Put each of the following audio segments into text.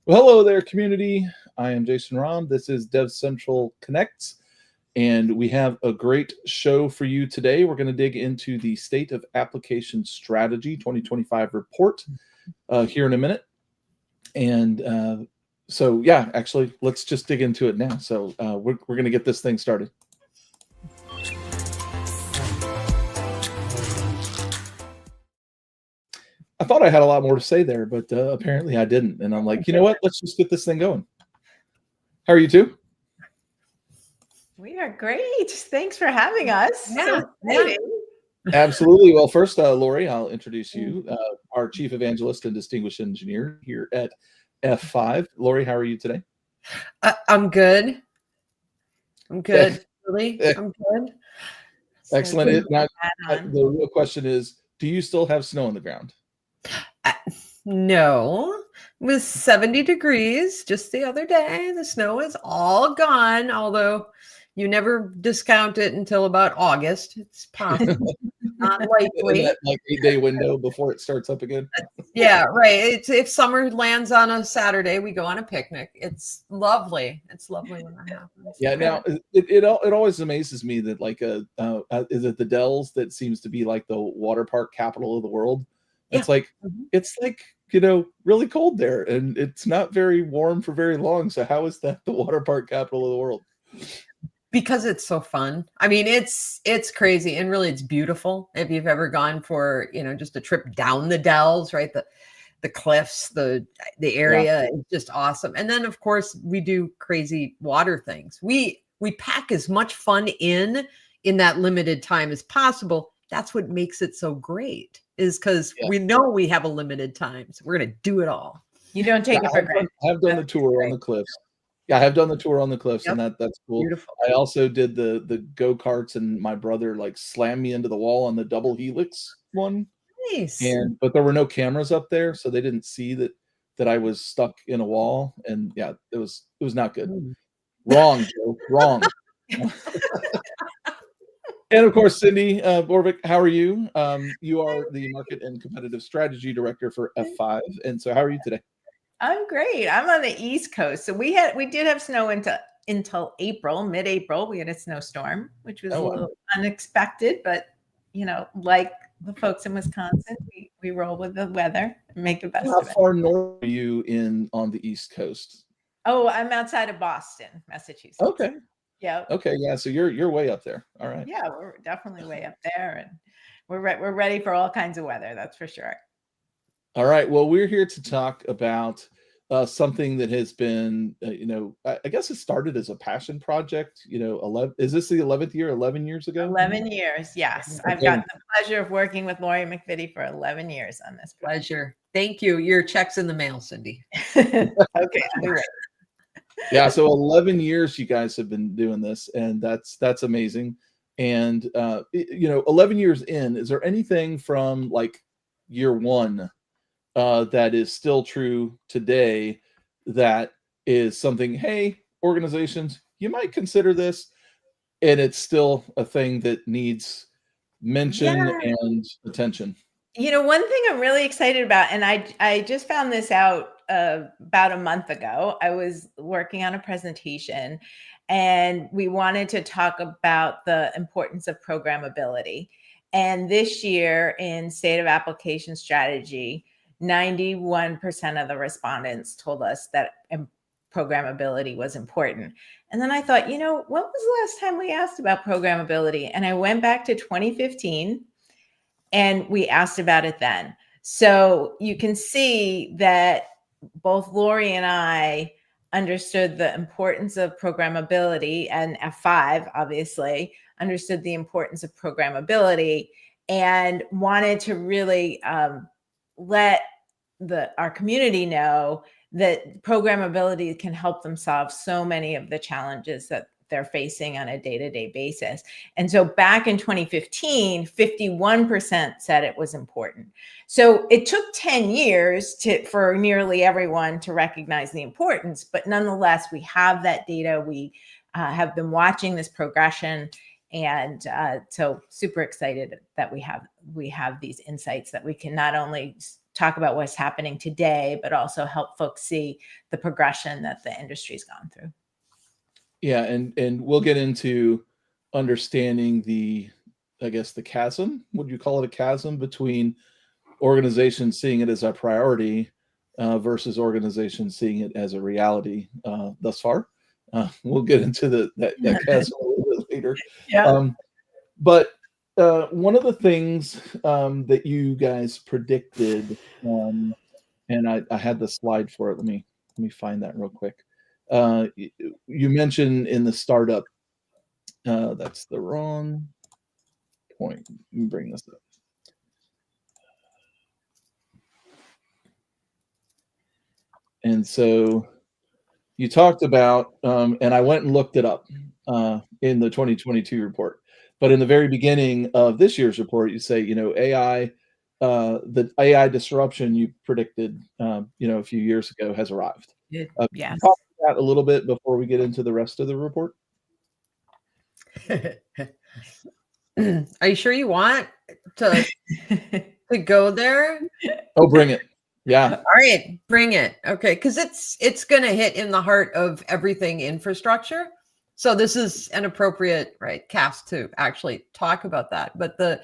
Well, hello there, community. I am Jason Rahm. This is DevCentral Connects, and we have a great show for you today. We're going to dig into the State of Application Strategy 2025 report here in a minute. And so, yeah, actually, let's just dig into it now. So we're going to get this thing started. I thought I had a lot more to say there, but apparently I didn't. And I'm like, you know what? Let's just get this thing going. How are you two? We are great. Thanks for having us. Yeah. Absolutely. Well, first, Lori, I'll introduce you, our Chief Evangelist and Distinguished Engineer here at F5. Lori, how are you today? I'm good. Really, I'm good. Excellent. Now, the real question is, do you still have snow on the ground? No, it was 70 degrees just the other day. The snow is all gone, although you never discount it until about August. It's possible. Not likely. In that 8-day window before it starts up again. Yeah, right. If summer lands on a Saturday, we go on a picnic. It's lovely. It's lovely when that happens. Yeah. Now it always amazes me that is it the Dells that seems to be like the water park capital of the world? It's like really cold there, and it's not very warm for very long. So how is that the water park capital of the world? Because it's so fun. I mean, it's crazy, and really it's beautiful. If you've ever gone for, just a trip down the Dells, right? The cliffs, the area is just awesome. And then of course we do crazy water things. We pack as much fun in that limited time as possible. That's what makes it so great, is because we know we have a limited time. So we're going to do it all. You don't take it for granted. I've done the tour on the cliffs. Yeah, I have done the tour on the cliffs, and that's cool. Beautiful. I also did the go-karts, and my brother slammed me into the wall on the double helix one. Nice. But there were no cameras up there, so they didn't see that I was stuck in a wall. And yeah, it was not good. Wrong, Joe. Wrong. And of course, Cindy Borvik, how are you? You are the Market and Competitive Strategy Director for F5. And so how are you today? I'm great. I'm on the East Coast. So we did have snow until April, mid-April. We had a snowstorm, which was a little unexpected, but like the folks in Wisconsin, we roll with the weather and make the best of it. How far north are you on the East Coast? Oh, I'm outside of Boston, Massachusetts. Okay. Yeah. Okay. Yeah. So you're way up there. All right. Yeah, we're definitely way up there, and we're ready for all kinds of weather. That's for sure. All right. Well, we're here to talk about something that has been, I guess it started as a passion project. Is this the 11th year? 11 years ago? 11 years. Yes, I've got the pleasure of working with Lori McVitie for 11 years on this project. Pleasure. Thank you. Your check's in the mail, Cindy. Okay. Yeah, so 11 years you guys have been doing this, and that's amazing. And 11 years in, is there anything from year one that is still true today that is something, hey, organizations, you might consider this, and it's still a thing that needs mention and attention? One thing I'm really excited about, and I just found this out about a month ago. I was working on a presentation, and we wanted to talk about the importance of programmability. And this year in State of Application Strategy, 91% of the respondents told us that programmability was important. And then I thought, when was the last time we asked about programmability? And I went back to 2015, and we asked about it then. So you can see that both Lori and I understood the importance of programmability, and F5 obviously understood the importance of programmability, and wanted to really let our community know that programmability can help them solve so many of the challenges that they're facing on a day-to-day basis. And so back in 2015, 51% said it was important. So it took 10 years for nearly everyone to recognize the importance, but nonetheless, we have that data. We have been watching this progression, and so super excited that we have these insights that we can not only talk about what's happening today, but also help folks see the progression that the industry's gone through. Yeah, and we'll get into understanding the, I guess, the chasm. Would you call it a chasm between organizations seeing it as a priority versus organizations seeing it as a reality thus far? We'll get into that chasm a little bit later. Yeah. But one of the things that you guys predicted, and I had the slide for it. Let me find that real quick. You mentioned in the startup, that's the wrong point. Let me bring this up. And so you talked about, and I went and looked it up in the 2022 report. But in the very beginning of this year's report, you say, AI, the AI disruption you predicted, a few years ago has arrived. Can Yes. you talk about that a little bit before we get into the rest of the report? Are you sure you want to go there? Oh, bring it. Yeah. All right, bring it. Okay, because it's going to hit in the heart of everything infrastructure. So this is an appropriate cast to actually talk about that. But the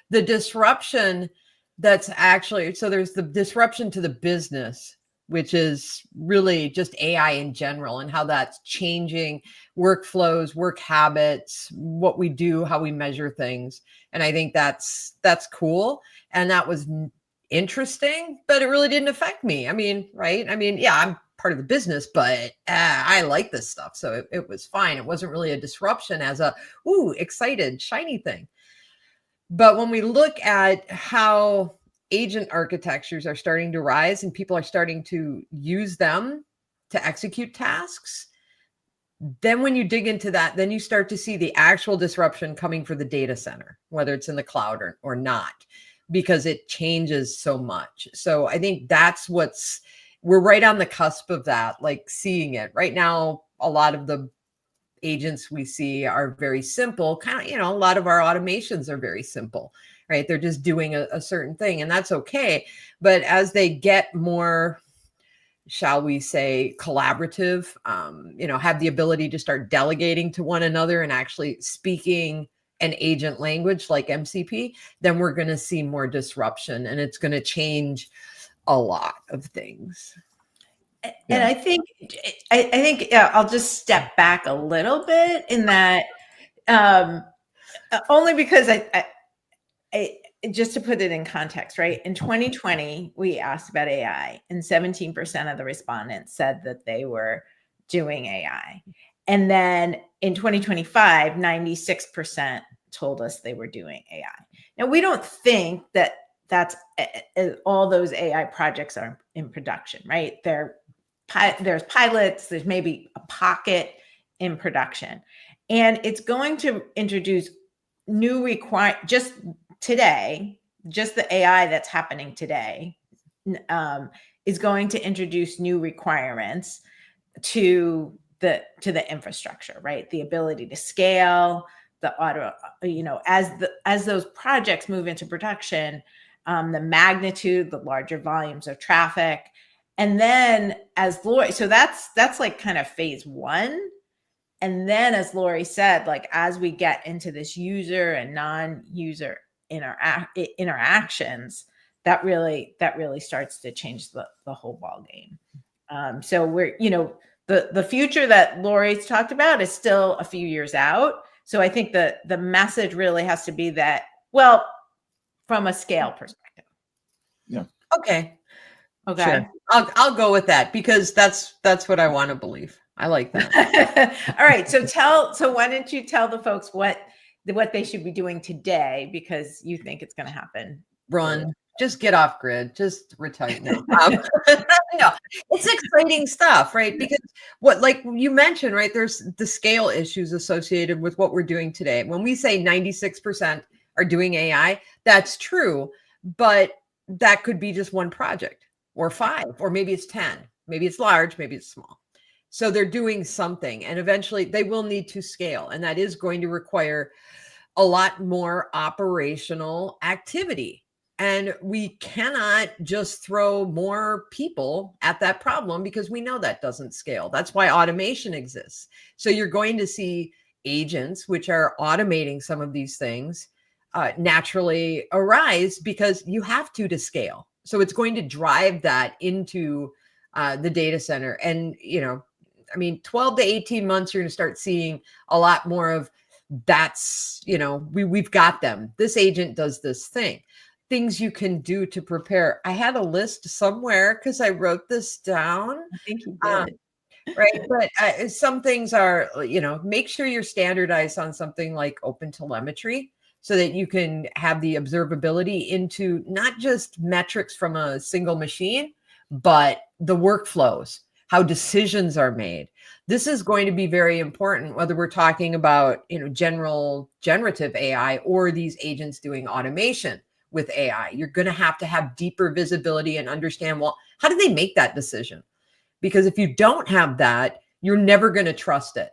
disruption that's actually, so there's the disruption to the business, which is really just AI in general and how that's changing workflows, work habits, what we do, how we measure things. And I think that's cool. And that was interesting, but it really didn't affect me. I mean, right? I mean, yeah, I'm part of the business, but I like this stuff. So it was fine. It wasn't really a disruption as a, ooh, excited, shiny thing. But when we look at how agent architectures are starting to rise and people are starting to use them to execute tasks, then when you dig into that, then you start to see the actual disruption coming for the data center, whether it's in the cloud or not, because it changes so much. So I think that's we're right on the cusp of that, like seeing it right now. A lot of the agents we see are very simple, kind of, a lot of our automations are very simple, right? They're just doing a certain thing, and that's okay. But as they get more, shall we say, collaborative, have the ability to start delegating to one another and actually speaking an agent language like MCP, then we're going to see more disruption, and it's going to change a lot of things. And I think I'll just step back a little bit in that, only because I just to put it in context, right? In 2020, we asked about AI, and 17% of the respondents said that they were doing AI. And then in 2025, 96% told us they were doing AI. Now, we don't think that that's all those AI projects are in production, right? There's pilots, there's maybe a pocket in production. And it's going to introduce new just today, just the AI that's happening today is going to introduce new requirements to the infrastructure, right? The ability to scale, the auto, as those projects move into production, the magnitude, the larger volumes of traffic. And then as Lori, so that's like kind of phase one. And then as Lori said, like as we get into this user and non-user interactions, that really starts to change the whole ball game. So we're, the future that Lori's talked about is still a few years out. So I think the message really has to be that, well, from a scale perspective. Yeah. Okay. Sure. I'll go with that because that's what I want to believe. I like that. All right. So why don't you tell the folks what they should be doing today, because you think it's going to happen. Run. Just get off grid. Just retire. No. No, it's exciting stuff, right? Because like you mentioned, right, there's the scale issues associated with what we're doing today. When we say 96% are doing AI, that's true, but that could be just one project or 5, or maybe it's 10, maybe it's large, maybe it's small. So they're doing something, and eventually they will need to scale, and that is going to require a lot more operational activity. And we cannot just throw more people at that problem because we know that doesn't scale. That's why automation exists. So you're going to see agents, which are automating some of these things, naturally arise because you have to scale. So it's going to drive that into the data center. And, 12 to 18 months, you're going to start seeing a lot more of that's, we've got them. This agent does this thing. Things you can do to prepare. I had a list somewhere because I wrote this down. I think you did. Right. But some things are, make sure you're standardized on something like open telemetry so that you can have the observability into not just metrics from a single machine, but the workflows, how decisions are made. This is going to be very important, whether we're talking about, general generative AI or these agents doing automation with AI. You're going to have deeper visibility and understand, well, how do they make that decision? Because if you don't have that, you're never going to trust it.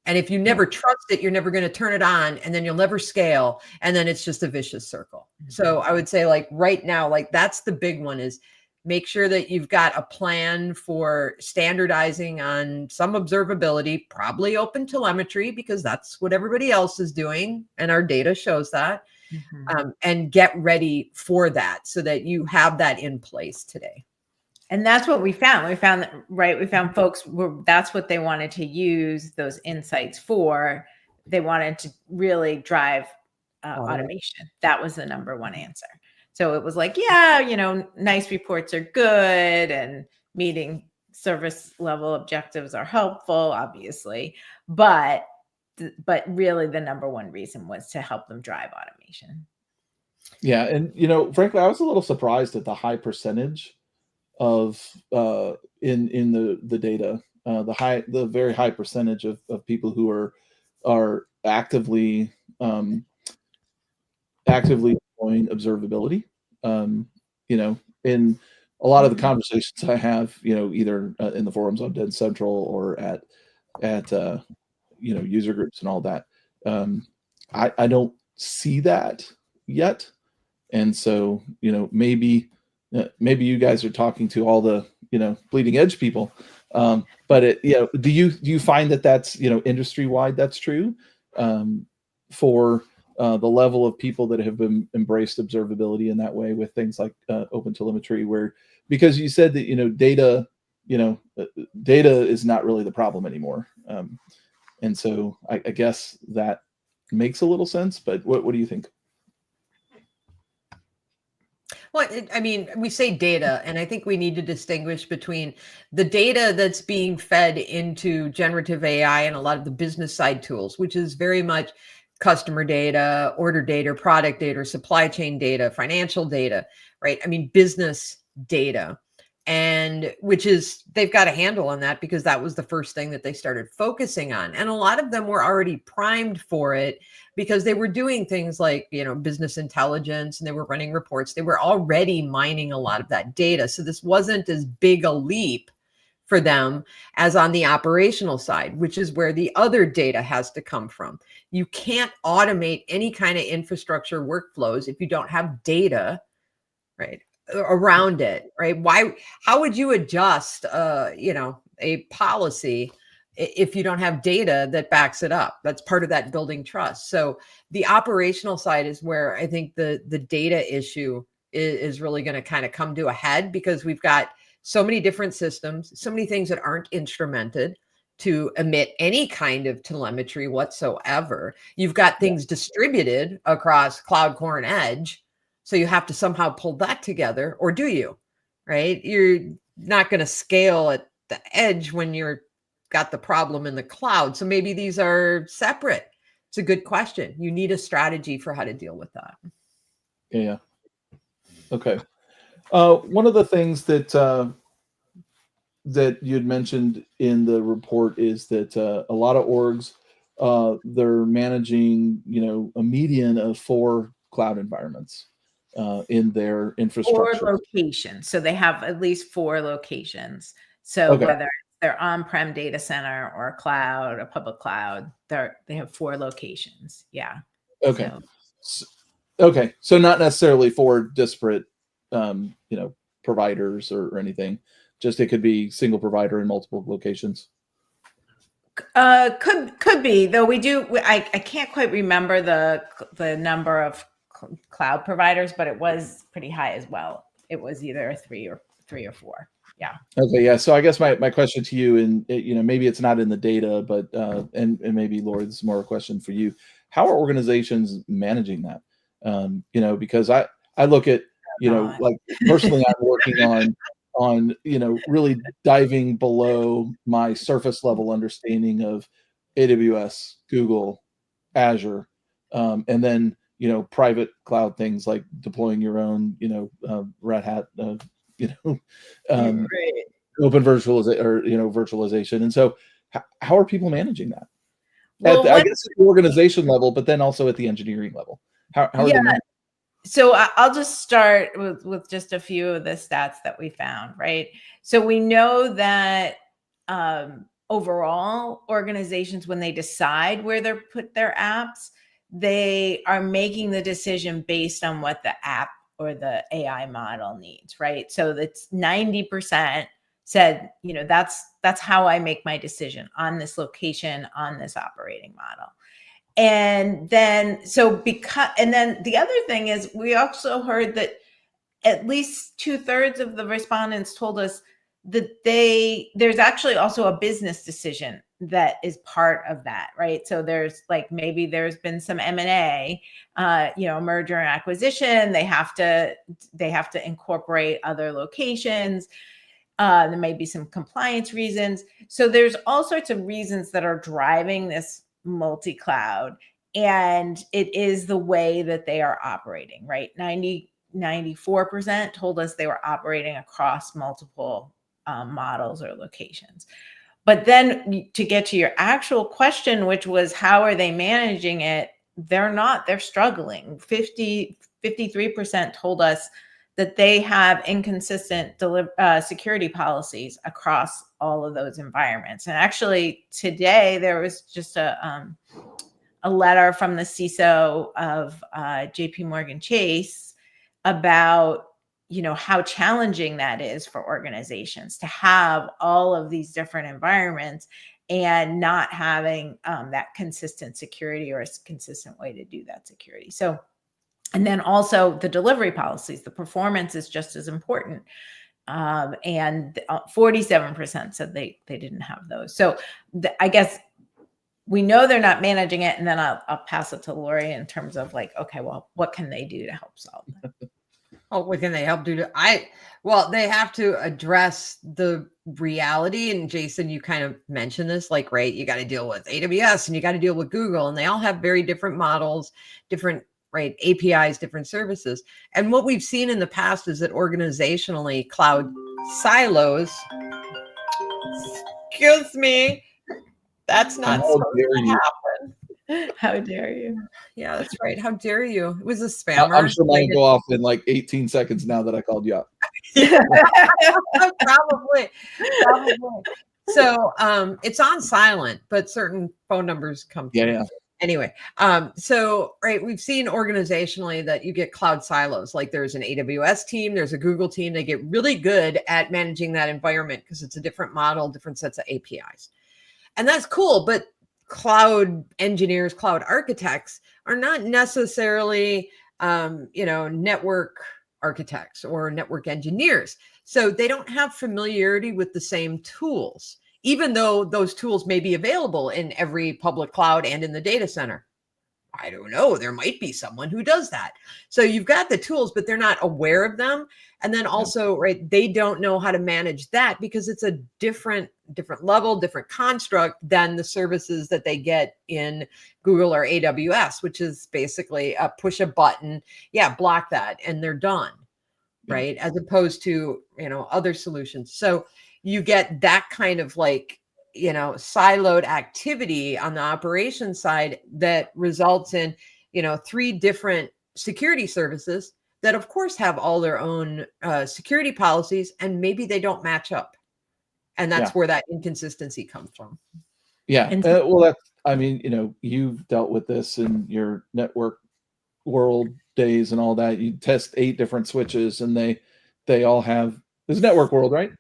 And if you never trust it, you're never going to turn it on, and then you'll never scale. And then it's just a vicious circle. So I would say, like, right now, like, that's the big one, is make sure that you've got a plan for standardizing on some observability, probably open telemetry, because that's what everybody else is doing. And our data shows that. And get ready for that so that you have that in place today. And that's what we found. We found folks that's what they wanted to use those insights for. They wanted to really drive automation. That was the number one answer. So it was like, yeah, nice reports are good, and meeting service level objectives are helpful, obviously. But really the number one reason was to help them drive automation. Yeah. And, frankly, I was a little surprised at the high percentage of in the data, the very high percentage of people who are actively deploying observability. In a lot of the conversations I have, either in the forums on DevCentral or at user groups and all that, I don't see that yet. And so, maybe you guys are talking to all the, bleeding edge people. But do you find that that's, industry wide, that's true, for the level of people that have embraced observability in that way with things like open telemetry, because you said that, data is not really the problem anymore. And so I guess that makes a little sense, but what do you think? Well, we say data, and I think we need to distinguish between the data that's being fed into generative AI and a lot of the business side tools, which is very much customer data, order data, product data, supply chain data, financial data, right? Business data. And they've got a handle on that because that was the first thing that they started focusing on. And a lot of them were already primed for it because they were doing things like, business intelligence, and they were running reports. They were already mining a lot of that data. So this wasn't as big a leap for them as on the operational side, which is where the other data has to come from. You can't automate any kind of infrastructure workflows if you don't have data, right, around it, right? How would you adjust, a policy if you don't have data that backs it up? That's part of that building trust. So the operational side is where I think the data issue is really going to kind of come to a head, because we've got so many different systems, so many things that aren't instrumented to emit any kind of telemetry whatsoever. You've got things distributed across cloud, core, and edge. So you have to somehow pull that together, or do you, right? You're not going to scale at the edge when you're got the problem in the cloud. So maybe these are separate. It's a good question. You need a strategy for how to deal with that. Yeah. Okay. One of the things that you'd mentioned in the report is that a lot of orgs, they're managing, a median of 4 cloud environments in their infrastructure. 4 locations. So they have at least 4 locations. So whether they're on-prem data center or a public cloud, they have 4 locations. Yeah. Okay. Okay, so not necessarily for disparate, providers or anything. Just it could be single provider in multiple locations. Could be, though. I can't quite remember the number of cloud providers, but it was pretty high as well. It was either three or four. Yeah. Okay, yeah. So I guess my question to you, and maybe it's not in the data, but and maybe Laura, this is more a question for you. How are organizations managing that? Because I look at God. like personally, I'm working on really diving below my surface level understanding of AWS, Google, Azure, and then private cloud things like deploying your own Red Hat um, Right. open virtualization or virtualization. And so how are people managing that Well, I guess at the organization level, but then also at the engineering level? How are they managing? So I'll just start with just a few of the stats that we found, right? So we know that overall, organizations, when they decide where they put their apps, they are making the decision based on what the app or the AI model needs, right? So that's 90% said, that's how I make my decision on this location, on this operating model. And then the other thing is, we also heard that at least 2/3 of the respondents told us that there's actually also a business decision that is part of that, right? So there's maybe there's been some M&A, merger and acquisition. They have to incorporate other locations. There may be some compliance reasons. So there's all sorts of reasons that are driving this multi-cloud, and it is the way that they are operating, right? 94% told us they were operating across multiple models or locations. But then to get to your actual question, which was how are they managing it? They're struggling. 53% told us that they have inconsistent security policies across all of those environments. And actually today there was just a letter from the CISO of JP Morgan Chase about how challenging that is for organizations to have all of these different environments and not having that consistent security or a consistent way to do that security. So, and then also the delivery policies, the performance is just as important. And 47% said they didn't have those. So I guess we know they're not managing it. And then I'll pass it to Lori in terms of okay, well, what can they do to help solve that? Oh, what can they help do? Well, they have to address the reality. And Jason, you kind of mentioned this, right? You got to deal with AWS and you got to deal with Google, and they all have very different models, different APIs, different services. And what we've seen in the past is that organizationally, cloud silos, excuse me, that's not supposed to happen. How dare you? Yeah, that's right. How dare you? It was a spammer. I'm sure mine go off in 18 seconds now that I called you up. Probably. So it's on silent, but certain phone numbers come through. Yeah. Anyway, we've seen organizationally that you get cloud silos. Like there's an AWS team, there's a Google team. They get really good at managing that environment because it's a different model, different sets of APIs. And that's cool, but cloud engineers, cloud architects are not necessarily, network architects or network engineers. So they don't have familiarity with the same tools, even though those tools may be available in every public cloud and in the data center. I don't know. There might be someone who does that. So you've got the tools, but they're not aware of them. And then also, they don't know how to manage that because it's a different level, different construct than the services that they get in Google or AWS, which is basically push a button, block that, and they're done, right? As opposed to, other solutions. So you get that kind of siloed activity on the operations side that results in, 3 different security services that of course have all their own security policies, and maybe they don't match up. And that's where that inconsistency comes from. Yeah. Well, you've dealt with this in your network world days and all that, you test 8 different switches, and they all have. It's network world, right?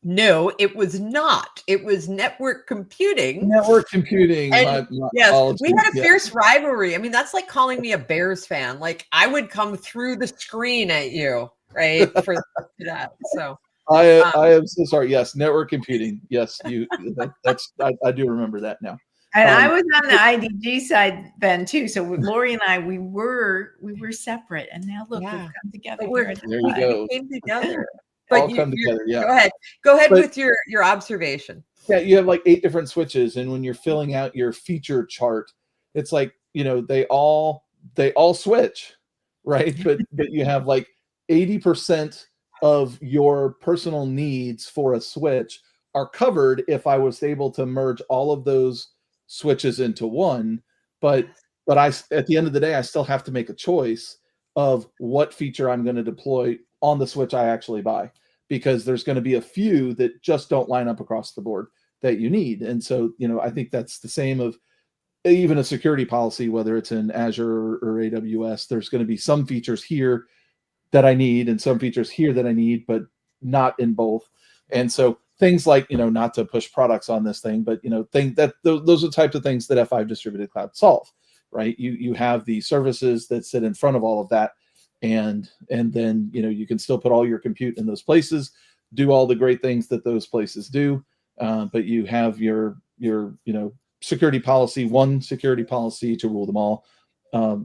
No, it was not. It was network computing. Network computing. And My yes, apologies. we had a Yeah. fierce rivalry. I mean, that's like calling me a Bears fan. Like I would come through the screen at you, right? For that. So I am so sorry. Yes, network computing. Yes, I do remember that now. And I was on the IDG side then too. So Lori and I, we were separate, and now look, we've come together. There you go. We came together. All come together. Yeah. Go ahead with your observation. Yeah, you have like 8 different switches, and when you're filling out your feature chart, it's like, they all switch, right? But you have like 80% of your personal needs for a switch are covered if I was able to merge all of those switches into one. But at the end of the day, I still have to make a choice of what feature I'm going to deploy on the switch I actually buy, because there's going to be a few that just don't line up across the board that you need. And so, I think that's the same of even a security policy, whether it's in Azure or AWS. There's going to be some features here that I need and some features here that I need, but not in both. And so things like, not to push products on this thing, but, those are the types of things that F5 Distributed Cloud solve, right? You have the services that sit in front of all of that. And then, you can still put all your compute in those places, do all the great things that those places do. But you have your security policy, one security policy to rule them all,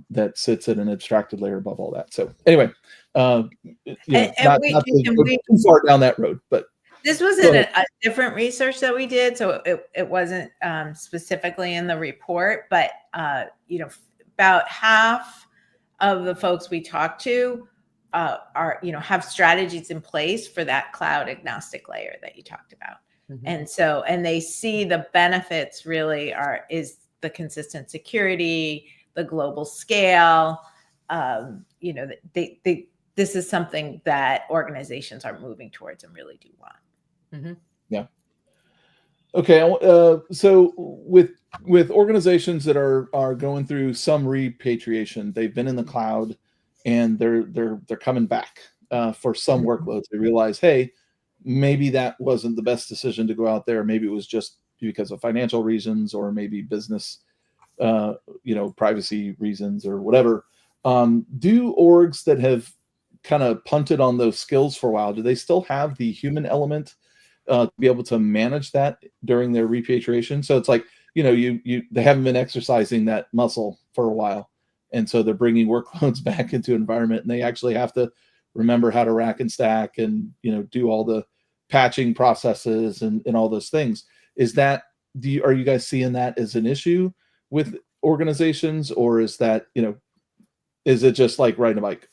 that sits at an abstracted layer above all that. So anyway, not to go too far down that road, but this was in a different research that we did, so it wasn't specifically in the report, but about half of the folks we talked to are have strategies in place for that cloud agnostic layer that you talked about. Mm-hmm. And they see the benefits really is the consistent security, the global scale. This is something that organizations are moving towards and really do want. Mm-hmm. Yeah. Okay. So with organizations that are going through some repatriation, they've been in the cloud and they're coming back for some workloads. They realize, hey, maybe that wasn't the best decision to go out there. Maybe it was just because of financial reasons, or maybe business, privacy reasons or whatever. Do orgs that have kind of punted on those skills for a while, do they still have the human element to be able to manage that during their repatriation? So it's like, they haven't been exercising that muscle for a while. And so they're bringing workloads back into environment, and they actually have to remember how to rack and stack and, do all the patching processes and all those things. Are you guys seeing that as an issue with organizations, or is that, is it just like riding a bike?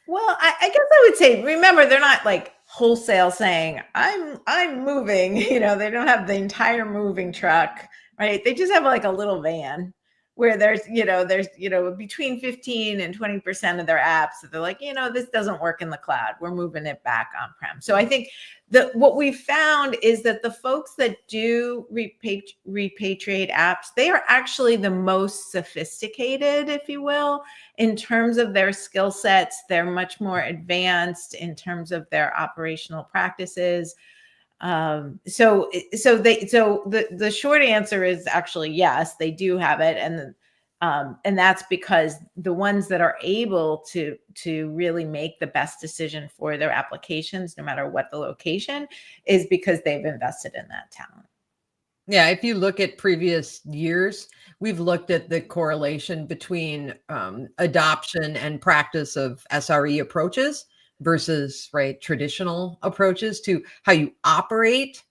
Well, I guess I would say, remember, they're not like wholesale saying I'm moving, they don't have the entire moving truck, right? They just have like a little van where there's between 15 and 20% of their apps that they're like, this doesn't work in the cloud. We're moving it back on-prem. So I think that what we found is that the folks that do repatriate apps, they are actually the most sophisticated, if you will, in terms of their skill sets. They're much more advanced in terms of their operational practices. So the short answer is actually yes, they do have it, and that's because the ones that are able to really make the best decision for their applications, no matter what the location, is because they've invested in that talent. Yeah, if you look at previous years, we've looked at the correlation between adoption and practice of SRE approaches versus traditional approaches to how you operate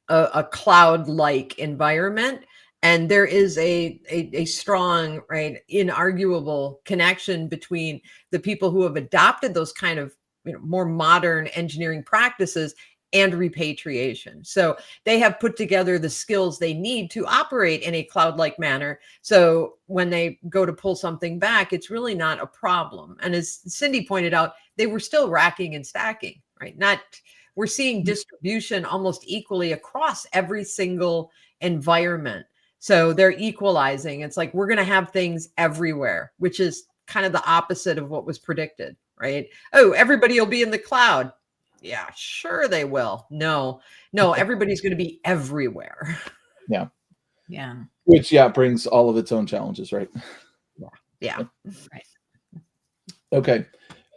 a cloud-like environment. And there is a strong, inarguable connection between the people who have adopted those kind of more modern engineering practices and repatriation. So they have put together the skills they need to operate in a cloud-like manner. So when they go to pull something back, it's really not a problem. And as Cindy pointed out, they were still racking and stacking, right? We're seeing distribution almost equally across every single environment. So they're equalizing. It's like, we're going to have things everywhere, which is kind of the opposite of what was predicted, right? Oh, everybody will be in the cloud. Yeah, sure they will. No, everybody's going to be everywhere. Yeah. Yeah. Which, brings all of its own challenges, right? Yeah. Right. Okay.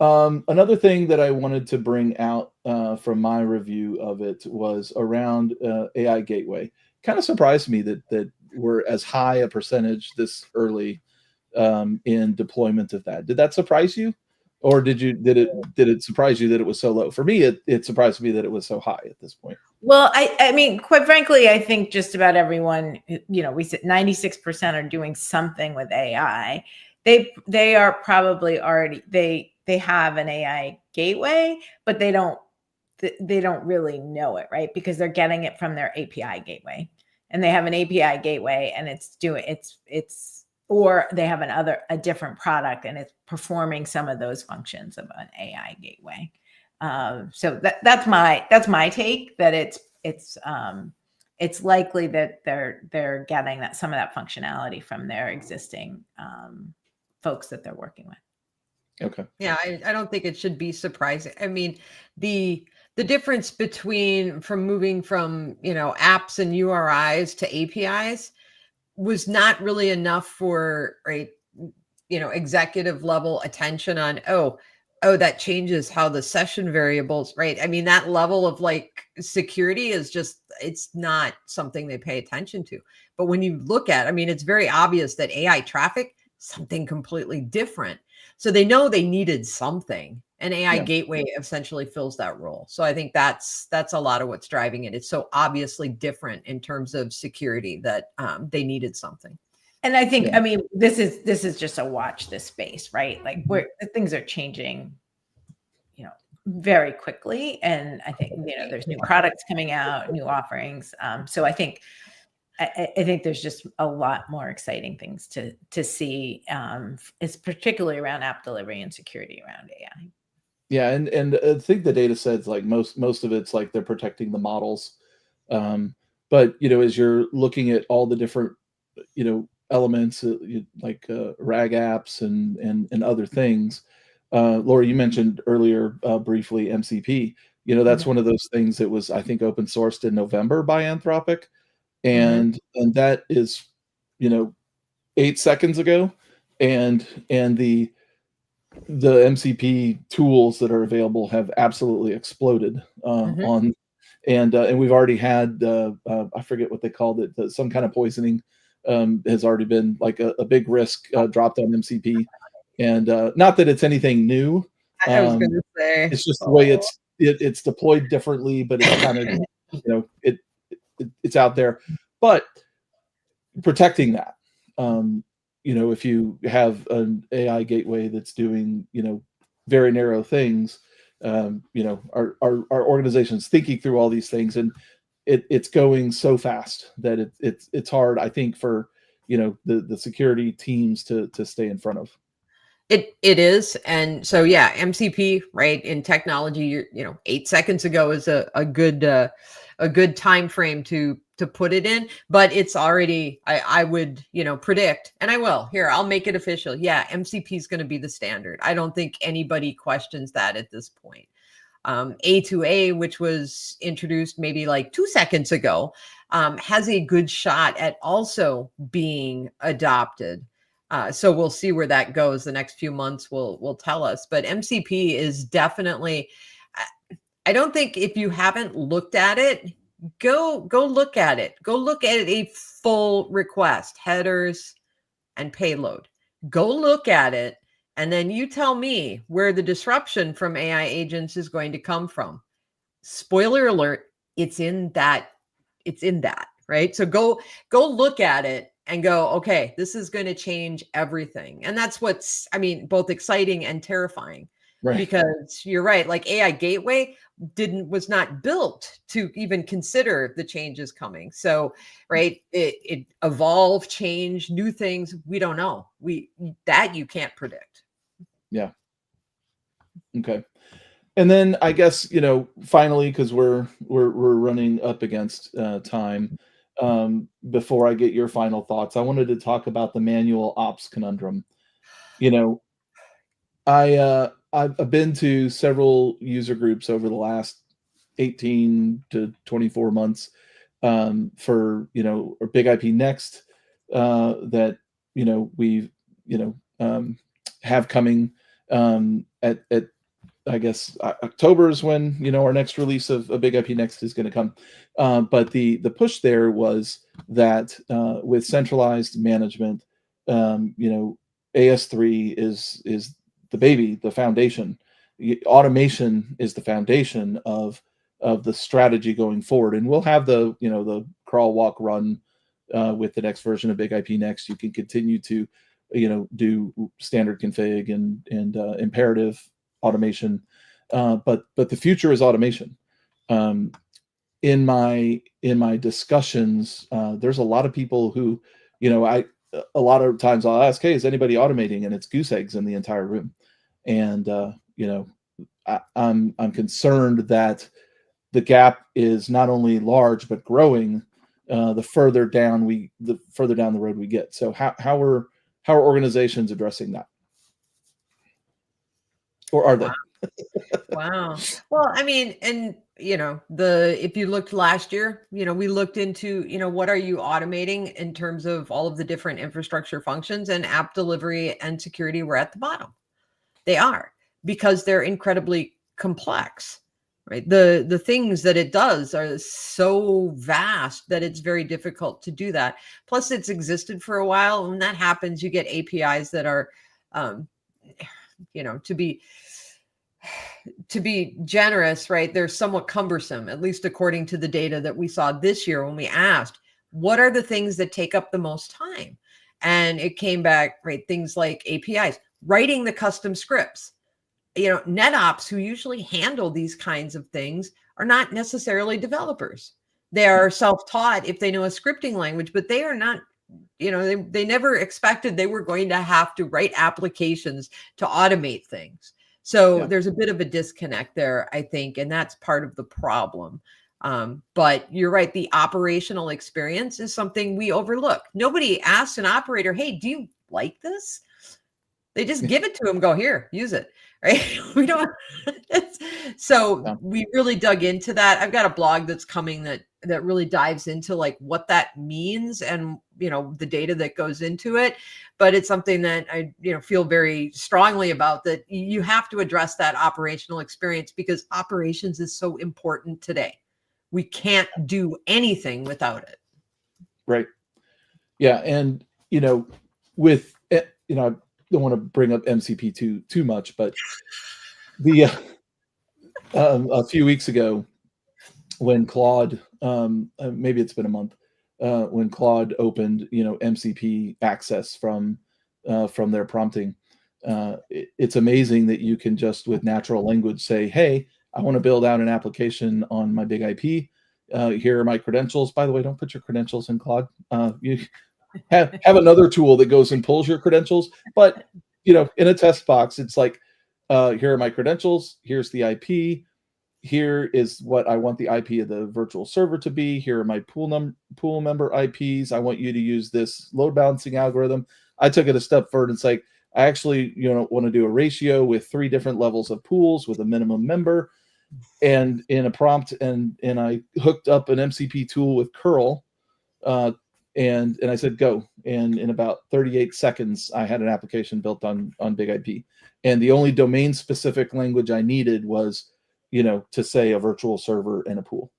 Another thing that I wanted to bring out from my review of it was around AI Gateway. Kind of surprised me that we're as high a percentage this early in deployment of that. Did that surprise you, or did it surprise you that it was so low? For me, it surprised me that it was so high at this point. Well, I mean, quite frankly, I think just about everyone, we said 96% are doing something with AI. They are probably already, they have an AI gateway, but they don't really know it, right? Because they're getting it from their API gateway, and they have an API gateway, and or they have a different product, and it's performing some of those functions of an AI gateway. So that's my take, that it's likely that they're getting some of that functionality from their existing folks that they're working with. Okay. Yeah, I don't think it should be surprising. I mean, the difference from moving from, apps and URIs to APIs was not really enough for, right, executive level attention on, oh, that changes how the session variables, right? I mean, that level of like security is just, it's not something they pay attention to. But when you look at, I mean, it's very obvious that AI traffic, something completely different. So they know they needed something. And AI Gateway essentially fills that role. So I think that's a lot of what's driving it. It's so obviously different in terms of security that they needed something. And I think, I mean, this is just a watch this space, right? Like, where things are changing, very quickly. And I think, there's new products coming out, new offerings. So I think there's just a lot more exciting things to see. It's particularly around app delivery and security around AI. Yeah, and I think the data says like most of it's like they're protecting the models. But as you're looking at all the different elements like RAG apps and other things, Laura, you mentioned earlier briefly MCP. That's one of those things that was, I think, open sourced in November by Anthropic, and that is 8 seconds ago, and the MCP tools that are available have absolutely exploded on, and we've already had I forget what they called it, some kind of poisoning has already been like a big risk dropped on MCP, and not that it's anything new. I was going to say it's just the way it's deployed differently, but it's kind of it's out there, but protecting that. If you have an AI gateway that's doing, very narrow things, our organization's thinking through all these things, and it's going so fast that it's hard, I think, for the security teams to stay in front of. It is. And so, MCP, right, in technology, 8 seconds ago is a good time frame to put it in, but it's already, I would, predict, and I will, I'll make it official. MCP is going to be the standard. I don't think anybody questions that at this point. A2A, which was introduced maybe like 2 seconds ago, has a good shot at also being adopted. So we'll see where that goes. The next few months will tell us. But MCP is definitely, I don't think, if you haven't looked at it, go look at it. Go look at a full request, headers and payload. Go look at it, and then you tell me where the disruption from AI agents is going to come from. Spoiler alert, it's in that, right? So go look at it and go, okay, this is going to change everything. And that's what's, both exciting and terrifying. Right. Because you're right, like AI Gateway was not built to even consider the changes coming. So, right, it evolve, change, new things. We don't know. That you can't predict. Yeah. Okay. And then I guess, finally, because we're running up against time, before I get your final thoughts, I wanted to talk about the manual ops conundrum. You know, I've been to several user groups over the last 18 to 24 months, for, or Big IP Next, that, we, you know, have coming, at I guess October is when, our next release of a Big IP Next is going to come. But the push there was that, with centralized management, AS3 is the baby, the foundation. Automation is the foundation of the strategy going forward, and we'll have the crawl, walk, run, with the next version of Big IP Next. You can continue to, do standard config and imperative automation, but the future is automation. In my discussions, there's a lot of people who, a lot of times I'll ask, hey, is anybody automating? And it's goose eggs in the entire room. And I'm concerned that the gap is not only large but growing, the further down the road we get. So how are organizations addressing that? Or are they? Wow. Well, I mean, and if you looked last year, we looked into, what are you automating in terms of all of the different infrastructure functions, and app delivery and security were at the bottom. They are, because they're incredibly complex, right? The things that it does are so vast that it's very difficult to do that. Plus, it's existed for a while. When that happens, you get APIs that are, to be generous, right? They're somewhat cumbersome, at least according to the data that we saw this year when we asked, what are the things that take up the most time? And it came back, right? Things like APIs, writing the custom scripts. NetOps, who usually handle these kinds of things, are not necessarily developers. They are self-taught if they know a scripting language, but they are not, they never expected they were going to have to write applications to automate things. So there's a bit of a disconnect there, I think, and that's part of the problem. But you're right. The operational experience is something we overlook. Nobody asks an operator, hey, do you like this? They just give it to them, go, here, use it. Right? We don't. So we really dug into that. I've got a blog that's coming that really dives into like what that means and, the data that goes into it. But it's something that I, feel very strongly about, that you have to address that operational experience, because operations is so important today. We can't do anything without it. Right. Yeah. And, with, I don't want to bring up MCP too much, but the a few weeks ago when Claude, maybe it's been a month, when Claude opened, MCP access from their prompting, it's amazing that you can just with natural language say, hey, I want to build out an application on my Big IP. Here are my credentials. By the way, don't put your credentials in Claude. You have another tool that goes and pulls your credentials. But, in a test box, it's like, here are my credentials. Here's the IP. Here is what I want the IP of the virtual server to be. Here are my pool member IPs. I want you to use this load balancing algorithm. I took it a step further. It's like, I actually, want to do a ratio with 3 different levels of pools with a minimum member, and in a prompt, and I hooked up an MCP tool with curl, and I said go, and in about 38 seconds I had an application built on Big IP, and the only domain specific language I needed was, to say a virtual server and a pool.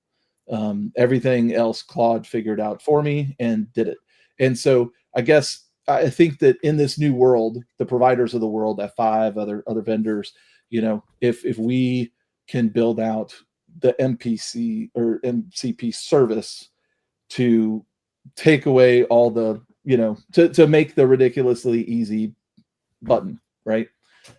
Everything else Claude figured out for me and did it. And so I think that in this new world, the providers of the world, F5, other vendors, if we can build out the MPC or MCP service to take away all the, to make the ridiculously easy button, right?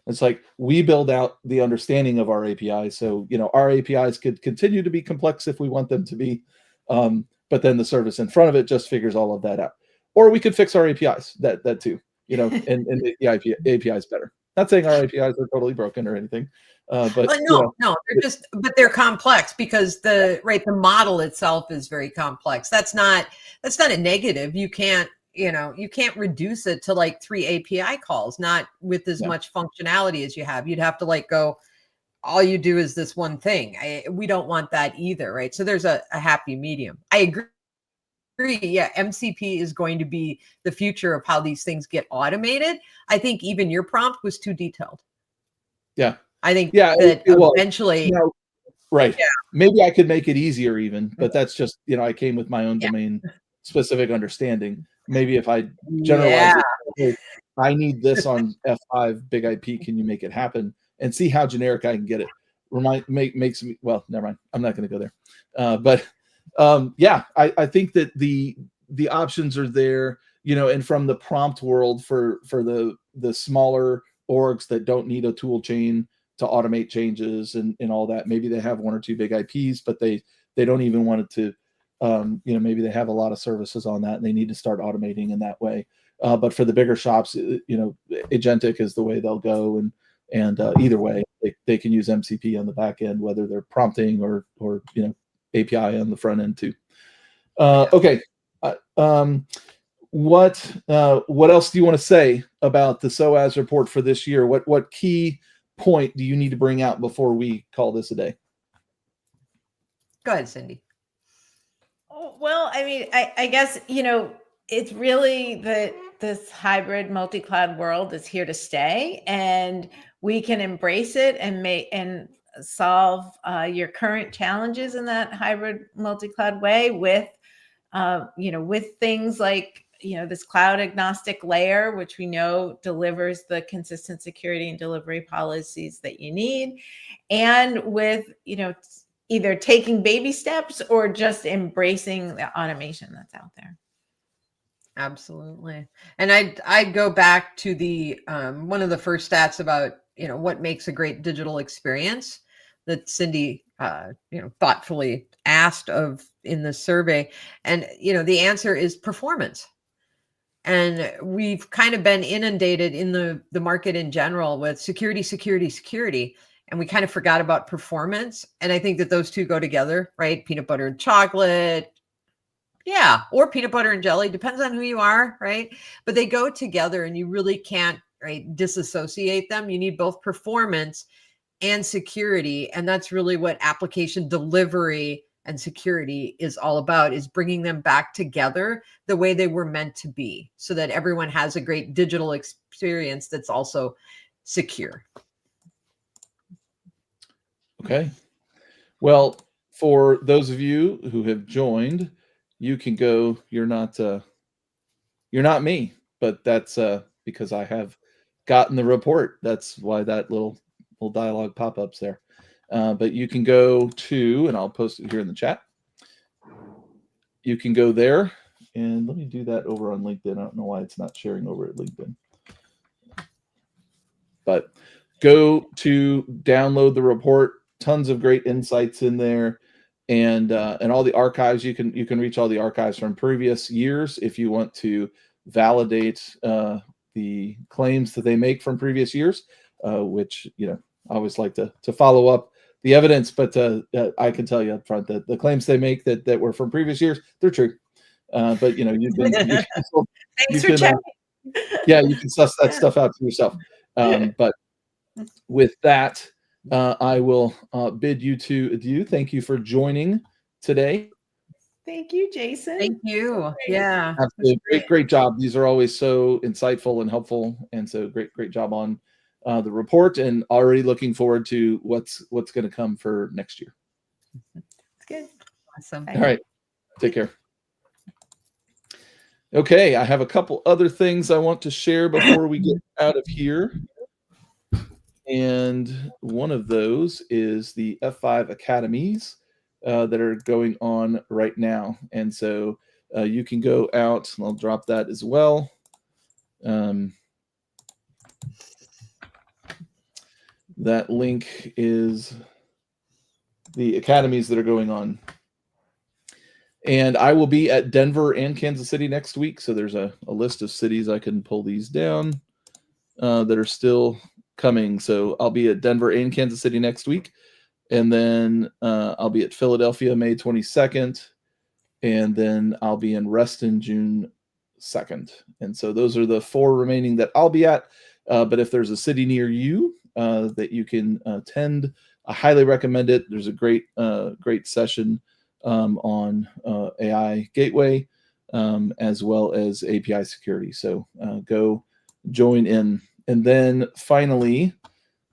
It's like we build out the understanding of our APIs. So, our APIs could continue to be complex if we want them to be, but then the service in front of it just figures all of that out. Or we could fix our APIs, that too, and make the APIs better. Not saying our APIs are totally broken or anything, But no, they're complex because the model itself is very complex. That's not a negative. You can't reduce it to like 3 API calls, not with as much functionality as you have. You'd have to go, all you do is this one thing. We don't want that either, right? So there's a happy medium. I agree. Yeah, MCP is going to be the future of how these things get automated. I think even your prompt was too detailed. Yeah. I think that eventually, right. Yeah. Maybe I could make it easier even, but that's just, I came with my own domain specific understanding. Maybe if I generalize it, hey, I need this on F5 big IP. Can you make it happen? And see how generic I can get it. Makes me, well, never mind. I'm not going to go there. But I think that the options are there, and from the prompt world for the smaller orgs that don't need a tool chain to automate changes and all that. Maybe they have 1 or 2 big IPs, but they don't even want it to, maybe they have a lot of services on that and they need to start automating in that way. But for the bigger shops, agentic is the way they'll go. And either way, they can use MCP on the back end, whether they're prompting or API on the front end too. Okay. What else do you want to say about the SOAS report for this year? What key point do you need to bring out before we call this a day? Go ahead, Cindy. Well, I mean, I guess, it's really that this hybrid multi-cloud world is here to stay, and we can embrace it and solve your current challenges in that hybrid multi-cloud way with things like, this cloud agnostic layer, which we know delivers the consistent security and delivery policies that you need. And with, either taking baby steps or just embracing the automation that's out there. Absolutely. And I'd go back to the one of the first stats about, what makes a great digital experience that Cindy, thoughtfully asked of in the survey. And, the answer is performance. And we've kind of been inundated in the market in general with security. And we kind of forgot about performance. And I think that those two go together, right? Peanut butter and chocolate. Yeah. Or peanut butter and jelly, depends on who you are, right? But they go together and you really can't, disassociate them. You need both performance and security. And that's really what application delivery and security is all about, is bringing them back together the way they were meant to be, so that everyone has a great digital experience that's also secure. Okay. Well, for those of you who have joined, you can go, you're not me, but that's because I have gotten the report. That's why that little dialogue pop-ups there. But you can go to, and I'll post it here in the chat. You can go there, and let me do that over on LinkedIn. I don't know why it's not sharing over at LinkedIn. But go to download the report. Tons of great insights in there, and all the archives. You can reach all the archives from previous years if you want to validate the claims that they make from previous years, which I always like to follow up the evidence, but I can tell you up front that the claims they make that were from previous years, they're true. But you can Thanks for checking. You can suss that stuff out for yourself. But with that, I will bid you to adieu. Thank you for joining today. Thank you, Jason. Thank you. Yeah. Absolutely. Great job. These are always so insightful and helpful. And so great job on the report, and already looking forward to what's going to come for next year. It's good. Awesome. All right. Take care. Okay. I have a couple other things I want to share before we get out of here. And one of those is the F5 Academies that are going on right now. And so you can go out, and I'll drop that as well. That link is the academies that are going on. And I will be at Denver and Kansas City next week. So there's a list of cities I can pull these down that are still coming. So I'll be at Denver and Kansas City next week. And then I'll be at Philadelphia May 22nd. And then I'll be in Reston June 2nd. And so those are the 4 remaining that I'll be at. But if there's a city near you that you can attend, I highly recommend it. There's a great session on AI Gateway as well as API security. So go join in. And then finally,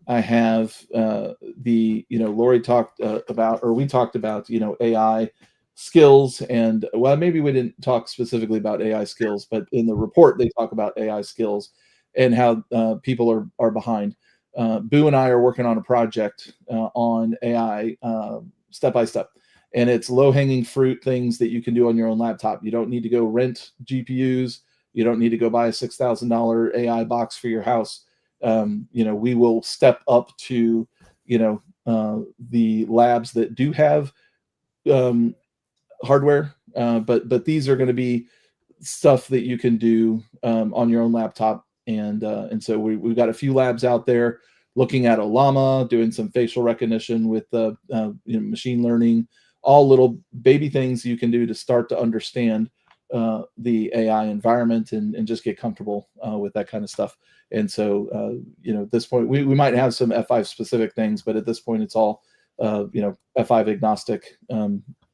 I have Lori talked we talked about, AI skills, and well, maybe we didn't talk specifically about AI skills, but in the report they talk about AI skills and how people are behind. Boo and I are working on a project on AI step by step, and it's low-hanging fruit things that you can do on your own laptop. You don't need to go rent GPUs. You don't need to go buy a $6,000 AI box for your house. We will step up to the labs that do have hardware, but these are going to be stuff that you can do on your own laptop, and so we've got a few labs out there looking at Llama, doing some facial recognition with machine learning, all little baby things you can do to start to understand the AI environment and just get comfortable with that kind of stuff. And so at this point we might have some F5 specific things, but at this point it's all F5 agnostic.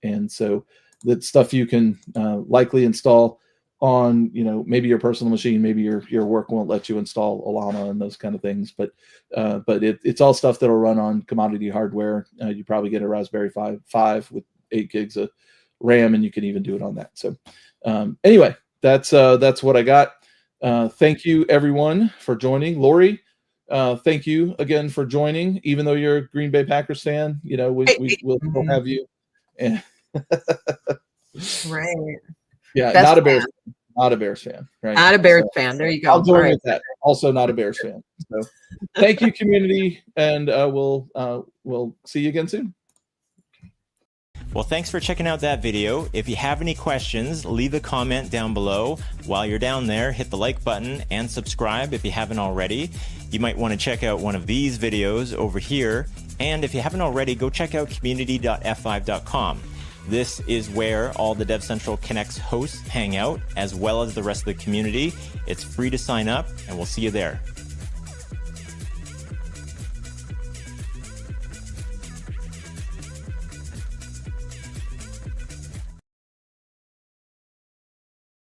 And so that stuff you can likely install on, maybe your personal machine, maybe your work won't let you install Llama and those kind of things, but it's all stuff that'll run on commodity hardware. You probably get a Raspberry 5 with 8 gigs of RAM, and you can even do it on that. So anyway, that's what I got. Thank you everyone for joining. Lori, thank you again for joining, even though you're a Green Bay Packers fan. We'll still have you. And Right. Yeah, Best not a Bears fan, right? Not a Bears fan. There you go. I'll join with that. Also not a Bears fan. So thank you, community, and we'll see you again soon. Well, thanks for checking out that video. If you have any questions, leave a comment down below. While you're down there, hit the like button and subscribe if you haven't already. You might want to check out one of these videos over here. And if you haven't already, go check out community.f5.com. This is where all the DevCentral Connects hosts hang out, as well as the rest of the community. It's free to sign up, and we'll see you there.